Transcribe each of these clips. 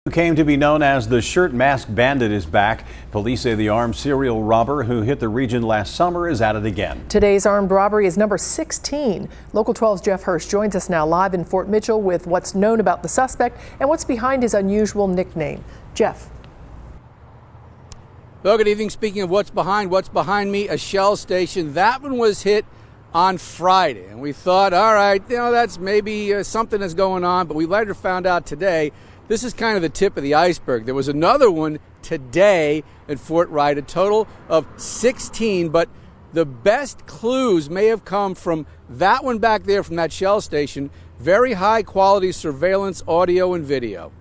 Who came to be known as the Shirt-Mask Bandit is back. Police say the armed serial robber who hit the region last summer is at it again. Today's armed robbery is number 16. Local 12's Jeff Hirsch joins us now live in Fort Mitchell with what's known about the suspect and what's behind his unusual nickname. Jeff. Well, good evening. Speaking of what's behind me, a Shell station. That one was hit on Friday, and we thought, all right, that's maybe something that's going on, but we later found out today this is kind of the tip of the iceberg. There was another one today at Fort Wright, a total of 16, but the best clues may have come from that one back there from that Shell station. Very high quality surveillance audio and video.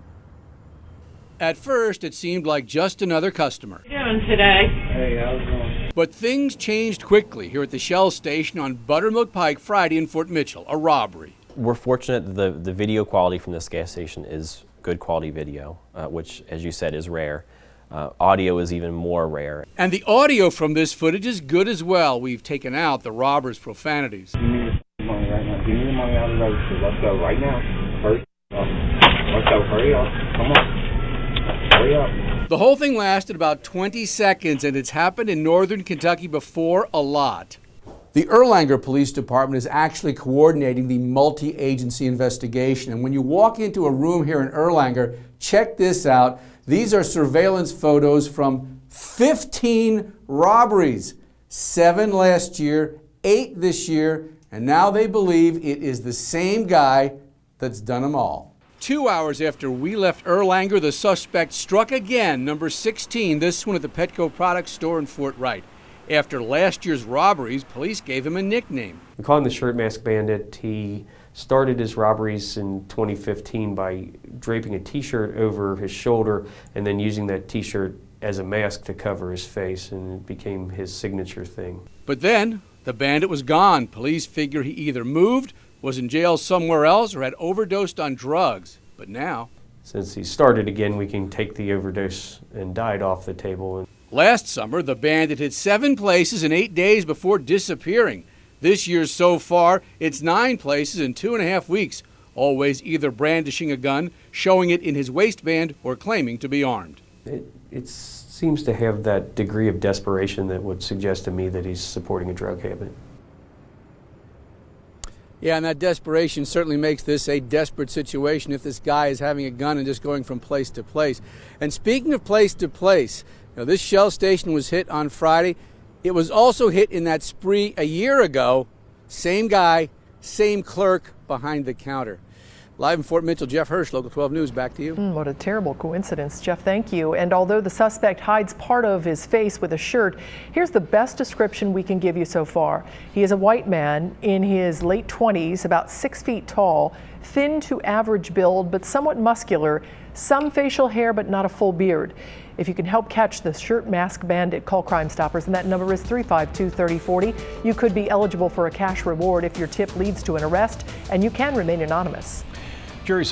At first, it seemed like just another customer. How you doing today? Hey, how's it going? But things changed quickly here at the Shell station on Buttermilk Pike Friday in Fort Mitchell, a robbery. We're fortunate that the video quality from this gas station is good quality video, which, as you said, is rare. Audio is even more rare. And the audio from this footage is good as well. We've taken out the robber's profanities. Give me the money right now. Give me the money out of the register. Let's go right now. Hurry up. Let's go. Hurry up. Come on. Hurry up. The whole thing lasted about 20 seconds, and it's happened in northern Kentucky before a lot. The Erlanger Police Department is actually coordinating the multi-agency investigation. And when you walk into a room here in Erlanger, check this out. These are surveillance photos from 15 robberies. 7 last year, 8 this year, and now they believe it is the same guy that's done them all. 2 hours after we left Erlanger, the suspect struck again, number 16, this one at the Petco Products store in Fort Wright. After last year's robberies, police gave him a nickname. We call him the Shirt-Mask Bandit. He started his robberies in 2015 by draping a t-shirt over his shoulder and then using that t-shirt as a mask to cover his face, and it became his signature thing. But then, the bandit was gone. Police figure he either moved, was in jail somewhere else, or had overdosed on drugs. But now, since he started again, we can take the overdose and diet off the table. Last summer, the bandit hit 7 places in 8 days before disappearing. This year so far, it's 9 places in 2.5 weeks, always either brandishing a gun, showing it in his waistband, or claiming to be armed. It seems to have that degree of desperation that would suggest to me that he's supporting a drug habit. Yeah, and that desperation certainly makes this a desperate situation if this guy is having a gun and just going from place to place. And speaking of place to place, this Shell station was hit on Friday. It was also hit in that spree a year ago. Same guy, same clerk behind the counter. Live in Fort Mitchell, Jeff Hirsch, Local 12 News. Back to you. What a terrible coincidence, Jeff. Thank you. And although the suspect hides part of his face with a shirt, here's the best description we can give you so far. He is a white man in his late 20s, about 6 feet tall, thin to average build, but somewhat muscular, some facial hair, but not a full beard. If you can help catch the Shirt-Mask Bandit, call Crime Stoppers, and that number is 352-3040. You could be eligible for a cash reward if your tip leads to an arrest, and you can remain anonymous. Jury